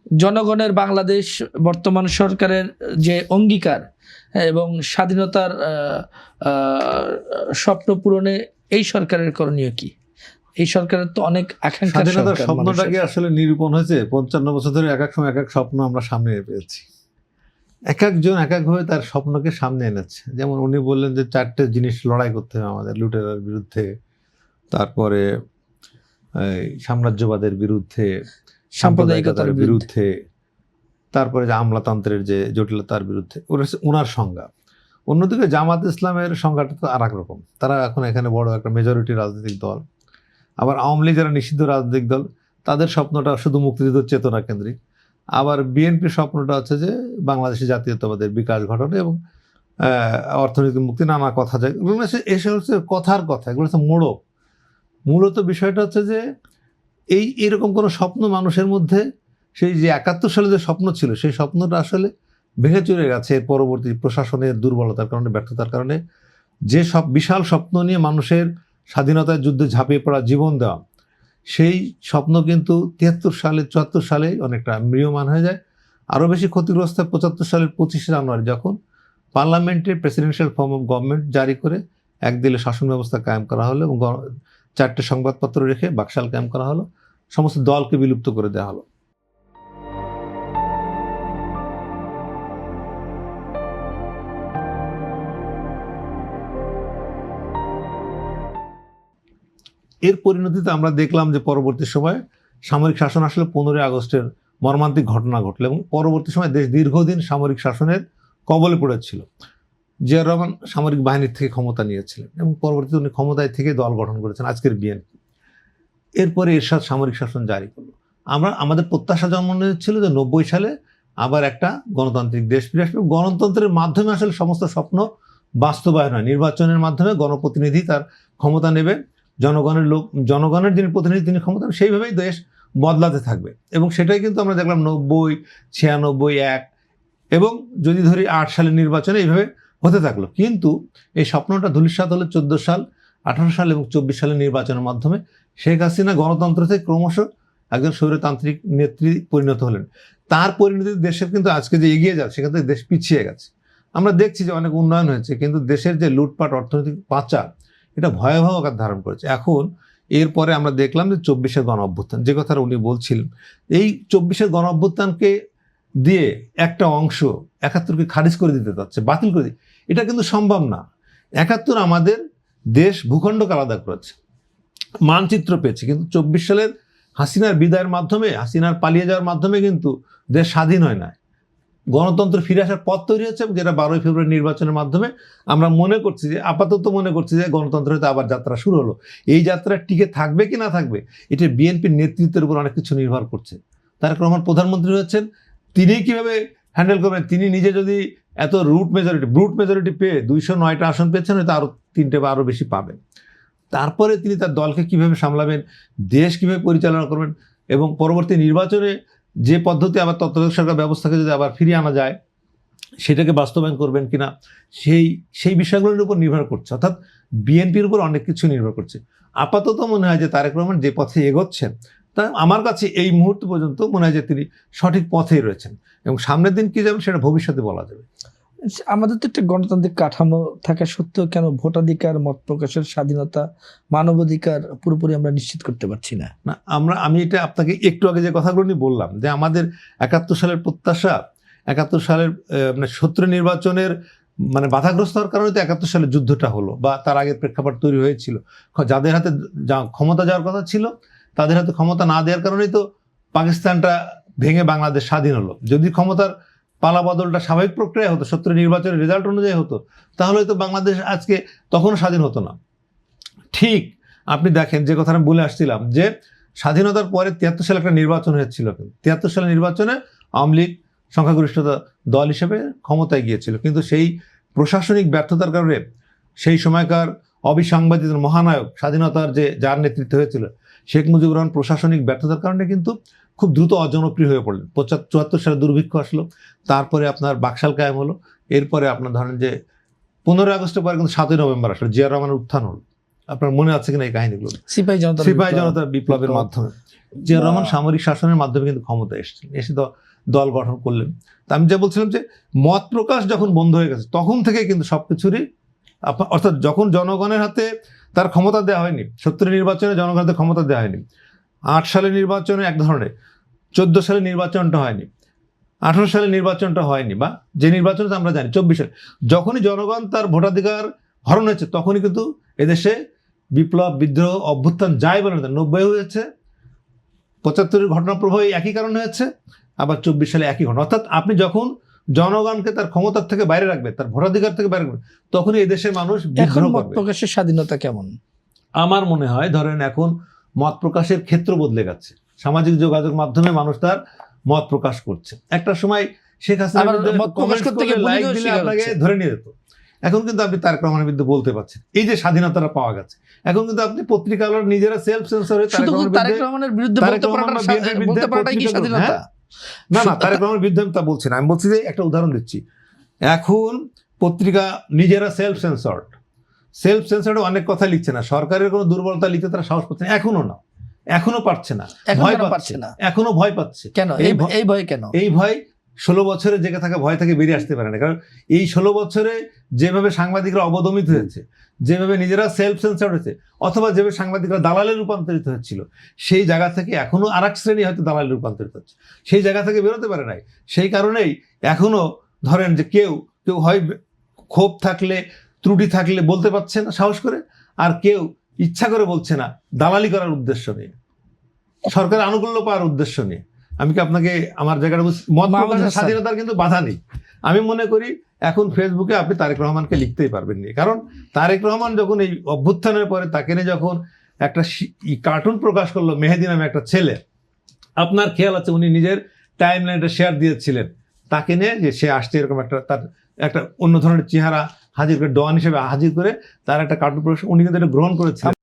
জনগণের বাংলাদেশ বর্তমান সরকারের যে অঙ্গীকার এবং স্বাধীনতার স্বপ্ন পূরণে এই সরকারের করণীয় কি? এই সরকারের তো অনেক আকাঙ্ক্ষা, স্বাধীনতার স্বপ্নটাকে আসলে নিরূপণ হয়েছে 55 বছর ধরে। এক এক সময় এক এক স্বপ্ন আমরা সামনে পেয়েছি, এক একজন এক একভাবে তার স্বপ্নকে সামনে এনেছে। যেমন উনি বললেন যে 4টে জিনিস লড়াই করতে হবে আমাদের, লুটেরার বিরুদ্ধে, তারপরে সাম্রাজ্যবাদের বিরুদ্ধে, সাম্প্রদায়িকতার বিরুদ্ধে, তারপরে যে আমলাতন্ত্রের যে জটিলতার বিরুদ্ধে, ওনার সংজ্ঞা। অন্যদিকে জামাত ইসলামের সংজ্ঞাটা তো আর এক রকম। তারা এখন এখানে বড় একটা মেজরিটি রাজনৈতিক দল। আবার আওয়ামী লীগ যারা নিষিদ্ধ রাজনৈতিক দল, তাদের স্বপ্নটা শুধু মুক্তিযুদ্ধ চেতনা কেন্দ্রিক। আবার বিএনপির স্বপ্নটা হচ্ছে যে বাংলাদেশি জাতীয়তাবাদের বিকাশ ঘটানো এবং অর্থনৈতিক মুক্তি, নানা কথা যায়। এসে হচ্ছে কথার কথা, এগুলো হচ্ছে মোড়ক। মূলত বিষয়টা হচ্ছে যে এইরকম কোনো স্বপ্ন মানুষের মধ্যে, সেই যে 71 সালে যে স্বপ্ন ছিল, সেই স্বপ্নটা আসলে ভেঙে চলে গেছে এর পরবর্তী প্রশাসনের দুর্বলতার কারণে, ব্যর্থতার কারণে। যে সব বিশাল স্বপ্ন নিয়ে মানুষের স্বাধীনতার যুদ্ধে ঝাঁপিয়ে পড়া, জীবন দেওয়া, সেই স্বপ্ন কিন্তু 73 সালে 74 সালে অনেকটা ম্রিয়মান হয়ে যায়। আরও বেশি ক্ষতিগ্রস্ত 75 সালের 25শে জানুয়ারি, যখন পার্লামেন্টে প্রেসিডেন্সিয়াল ফর্ম অফ গভর্নমেন্ট জারি করে একদিলে শাসন ব্যবস্থা কায়েম করা হলো এবং 4টে সংবাদপত্র রেখে বাকশাল কায়েম করা হলো, সমস্ত দলকে বিলুপ্ত করে দেওয়া হলো। এর পরিণতিতে আমরা দেখলাম যে পরবর্তী সময়ে সামরিক শাসন আসলে 15ই আগস্টের মর্মান্তিক ঘটনা ঘটল এবং পরবর্তী সময় দেশ দীর্ঘদিন সামরিক শাসনের কবলে পড়েছিল। জিয়াউর রহমান সামরিক বাহিনীর থেকে ক্ষমতা নিয়েছিলেন এবং পরবর্তীতে উনি ক্ষমতায় থেকে দল গঠন করেছেন আজকের বিএনপি। এরপরে এরশাদ সামরিক শাসন জারি করলো। আমাদের প্রত্যাশা জন্ম নিয়েছিল যে 90 সালে আবার একটা গণতান্ত্রিক দেশ ফিরে আসবে। গণতন্ত্রের মাধ্যমে আসলে সমস্ত স্বপ্ন বাস্তবায়ন হয়। নির্বাচনের মাধ্যমে গণপ্রতিনিধি তার ক্ষমতা নেবে, জনগণের যিনি প্রতিনিধি তিনি ক্ষমতা, সেইভাবেই দেশ বদলাতে থাকবে। এবং সেটাই কিন্তু আমরা দেখলাম 90, 96, 1 এবং যদি ধরি 8 সালের নির্বাচনে এইভাবে হতে থাকলো। কিন্তু এই স্বপ্নটা ধূলিসাৎ হলো 14 সাল, 18 সাল এবং 24 সালের নির্বাচনের মাধ্যমে। শেখ হাসিনা গণতন্ত্র থেকে ক্রমশ একজন স্বৈরতান্ত্রিক নেত্রী পরিণত হলেন। তার পরিণতিতে দেশের কিন্তু আজকে যে এগিয়ে যাচ্ছে, সেখান থেকে দেশ পিছিয়ে গেছে। আমরা দেখছি যে অনেক উন্নয়ন হয়েছে, কিন্তু দেশের যে লুটপাট, অর্থনৈতিক পাচার, এটা ভয়াবহ আকার ধারণ করেছে। এখন এরপরে আমরা দেখলাম যে 24-এর গণ অভ্যুত্থান, যে কথাটা উনি বলছিলেন, এই 24-এর গণ অভ্যুত্থানকে দিয়ে একটা অংশ 71কে খারিজ করে দিতে চাচ্ছে, বাতিল করে দিতে। এটা কিন্তু সম্ভব না। 71 আমাদের দেশ ভূখণ্ডকে আলাদা করেছে, মানচিত্র পেয়েছে, কিন্তু 24 সালের হাসিনার বিদায়ের মাধ্যমে, হাসিনার পালিয়ে যাওয়ার মাধ্যমে কিন্তু দেশ স্বাধীন হয় না। গণতন্ত্র ফিরে আসার পথ তৈরি হচ্ছে, যেটা 12ই ফেব্রুয়ারি নির্বাচনের মাধ্যমে আমরা মনে করছি যে, আপাতত মনে করছি যে গণতন্ত্রের আবার যাত্রা শুরু হলো। এই যাত্রা টিকে থাকবে কি না থাকবে, এটা বিএনপির নেতৃত্বের উপর অনেক কিছু নির্ভর করছে। তারেক রহমান প্রধানমন্ত্রী হচ্ছেন, তিনি কিভাবে হ্যান্ডেল করবেন। তিনি নিজে যদি এত ব্রুট মেজরিটি পেয়ে 209টা আসন পেয়েছেন, হয়তো আরও 3টে বা আরও বেশি পাবেন। তারপরে তিনি তার দলকে কিভাবে সামলাবেন, দেশ কিভাবে পরিচালনা করবেন এবং পরবর্তী নির্বাচনে যে পদ্ধতি আবার তত্ত্বাবধায়ক সরকার ব্যবস্থাকে যদি আবার ফিরিয়ে আনা যায়, সেটাকে বাস্তবায়ন করবেন কিনা, সেই বিষয়গুলোর উপর নির্ভর করছে। অর্থাৎ বিএনপির উপর অনেক কিছু নির্ভর করছে। আপাতত মনে হয় যে তারেক রহমান যে পথে এগোচ্ছেন, তা আমার কাছে এই মুহূর্ত পর্যন্ত মনে হয় যে তিনি সঠিক পথেই রয়েছেন এবং সামনের দিন কি যাবেন সেটা ভবিষ্যতে বলা যাবে। আমাদের তো একটা গণতান্ত্রিক কাঠামো থাকা সত্ত্বেও কেন ভোটাধিকার, মত প্রকাশের স্বাধীনতা, মানবাধিকার পুরোপুরি আমরা নিশ্চিত করতে পারছি না? আমি এটা আপনাকে একটু আগে যে কথাগুলো নিয়ে বললাম, যে আমাদের 71 সালের প্রত্যাশা, 71 সালের 70 নির্বাচনের বাধাগ্রস্ত হওয়ার কারণে তো 71 সালের যুদ্ধটা হলো, বা তার আগে প্রেক্ষাপট তৈরি হয়েছিল। যাদের হাতে ক্ষমতা যাওয়ার কথা ছিল, তাদের হাতে ক্ষমতা না দেওয়ার কারণেই তো পাকিস্তানটা ভেঙে বাংলাদেশ স্বাধীন হলো। যদি ক্ষমতার পালাবদলটা স্বাভাবিক প্রক্রিয়া হতো, 70 নির্বাচনের রেজাল্ট অনুযায়ী হতো, তাহলে তো বাংলাদেশ আজকে তখনও স্বাধীন হতো না। ঠিক আপনি দেখেন যে কথা আমি বলে আসছিলাম, যে স্বাধীনতার পরে 73 সালে একটা নির্বাচন হয়েছিল। 73 সালের নির্বাচনে আওয়ামী লীগ সংখ্যাগরিষ্ঠতা দল হিসেবে ক্ষমতায় গিয়েছিল, কিন্তু সেই প্রশাসনিক ব্যর্থতার কারণে সেই সময়কার অবিসংবাদিত মহানায়ক, স্বাধীনতার যার নেতৃত্ব হয়েছিল শেখ মুজিবুর রহমান, প্রশাসনিক ব্যর্থতার কারণে কিন্তু খুব দ্রুত অজনপ্রিয় হয়ে পড়লেন। 74 সালে দুর্ভিক্ষ আসলো, তারপরে আপনার বাকশাল কায়েম হলো, এরপরে আপনার ধরেন যে 15ই আগস্টের পরে কিন্তু 7ই নভেম্বর আসলো, জিয়াউর রহমানের উত্থান হলো। আপনার মনে আছে কিনা এই কাহিনীগুলো? সিপাহী জনতা বিপ্লবের মাধ্যমে জিয়া রহমান সামরিক শাসনের মাধ্যমে কিন্তু ক্ষমতায় এসেছেন, এসে দল গঠন করলেন। তা আমি যা বলছিলাম যে মত প্রকাশ যখন বন্ধ হয়ে গেছে তখন থেকে কিন্তু সবকিছুরই অর্থাৎ যখন জনগণের হাতে তার ক্ষমতা দেওয়া হয়নি, 70 নির্বাচনে জনগণের হাতে ক্ষমতা দেওয়া হয়নি, 8 সালে নির্বাচনে এক ধরনের, 14 সালে নির্বাচনটা হয়নি, 18 সালে নির্বাচনটা হয়নি, বা যে নির্বাচনটা আমরা জানি 24 সালে, যখনই জনগণ তার ভোটাধিকার হরণ হয়েছে তখনই কিন্তু এদেশে বিপ্লব, বিদ্রোহ, অভ্যুত্থান যাই বলেন 90 হয়েছে, 75-এর ঘটনা প্রবাহ একই কারণ হয়েছে, আবার 24 সালে একই ঘটনা। অর্থাৎ আপনি যখন জনগণকে তার ক্ষমতার থেকে বাইরে রাখবে, তার ভোটাধিকার থেকে বাইরে রাখবে, তখনই এদেশের মানুষ এখন বিদ্রোহ মত করবে। প্রকাশের স্বাধীনতা কেমন? আমার মনে হয় ধরেন এখন মত প্রকাশের ক্ষেত্র বদলে গেছে, সামাজিক যোগাযোগ মাধ্যমে মানুষ তার মত প্রকাশ করছে। একটা সময় শেখ হাসিনার বিরুদ্ধে মত প্রকাশ করতে গিয়ে লাইক দিলে আপনাকে ধরে নিয়ে যেত, এখন কিন্তু আপনি তারেক রহমানের বিরুদ্ধে বলতে পারছেন। এই যে স্বাধীনতাটা পাওয়া গেছে, এখন কিন্তু আপনি পত্রিকাগুলোর নিজেরা সেলফ সেন্সর হয়ে তারেক রহমানের বিরুদ্ধে বলতে পারাটাই কি স্বাধীনতা? না, তারেক রহমানের বিরুদ্ধে আমি তা বলছি না, আমি বলছি যে একটা উদাহরণ দিচ্ছি। এখন পত্রিকা নিজেরা সেলফ সেন্সর্ড অনেক কথা লিখছে না, সরকারের কোনো দুর্বলতা লিখতে তারা সাহস পাচ্ছে না, এখনো পারছে না, ভয় পাচ্ছে না, এখনো ভয় পাচ্ছে। কেন এই ভয় কেন? এই ভয় 16 বছরে জেগে থাকা ভয় থেকে বেরিয়ে আসতে পারে না। কারণ এই 16 বছরে যেভাবে সাংবাদিকরা অবদমিত হয়েছে, যেভাবে নিজেরা সেলফ সেন্সর হয়েছে, অথবা যেভাবে সাংবাদিকরা দালালে রূপান্তরিত হচ্ছিল, সেই জায়গা থেকে এখনো আরেক শ্রেণী হয়তো দালালে রূপান্তরিত হচ্ছে, সেই জায়গা থেকে বেরোতে পারে নাই। সেই কারণেই এখনো ধরেন যে কেউ হয় ক্ষোভ থাকলে, ত্রুটি থাকলে বলতে পারছে না সাহস করে, আর কেউ ইচ্ছা করে বলছে না দালালি করার উদ্দেশ্য নিয়ে, সরকারের আনুকূল্য পাওয়ার উদ্দেশ্য নিয়ে। আমি কি আপনাকে আমার জায়গাটা মত প্রকাশের স্বাধীনতার কিন্তু বাধা নেই। আমি মনে করি এখন ফেসবুকে আপনি তারেক রহমানকে লিখতেই পারবেন না, কারণ তারেক রহমান যখন এই অভ্যুত্থানের পরে তাকে নিয়ে যখন একটা কার্টুন প্রকাশ করলো, মেহেদি নামে একটা ছেলে, আপনার খেয়াল আছে উনি নিজের টাইম লাইনটা শেয়ার দিয়েছিলেন তাকে নিয়ে, যে সে আসছে এরকম একটা, তার একটা অন্য ধরনের চেহারা হাজির করে, ডন হিসেবে হাজির করে তার একটা কার্টুন প্রকাশ, উনি কিন্তু এটা গ্রহণ করেছিলেন।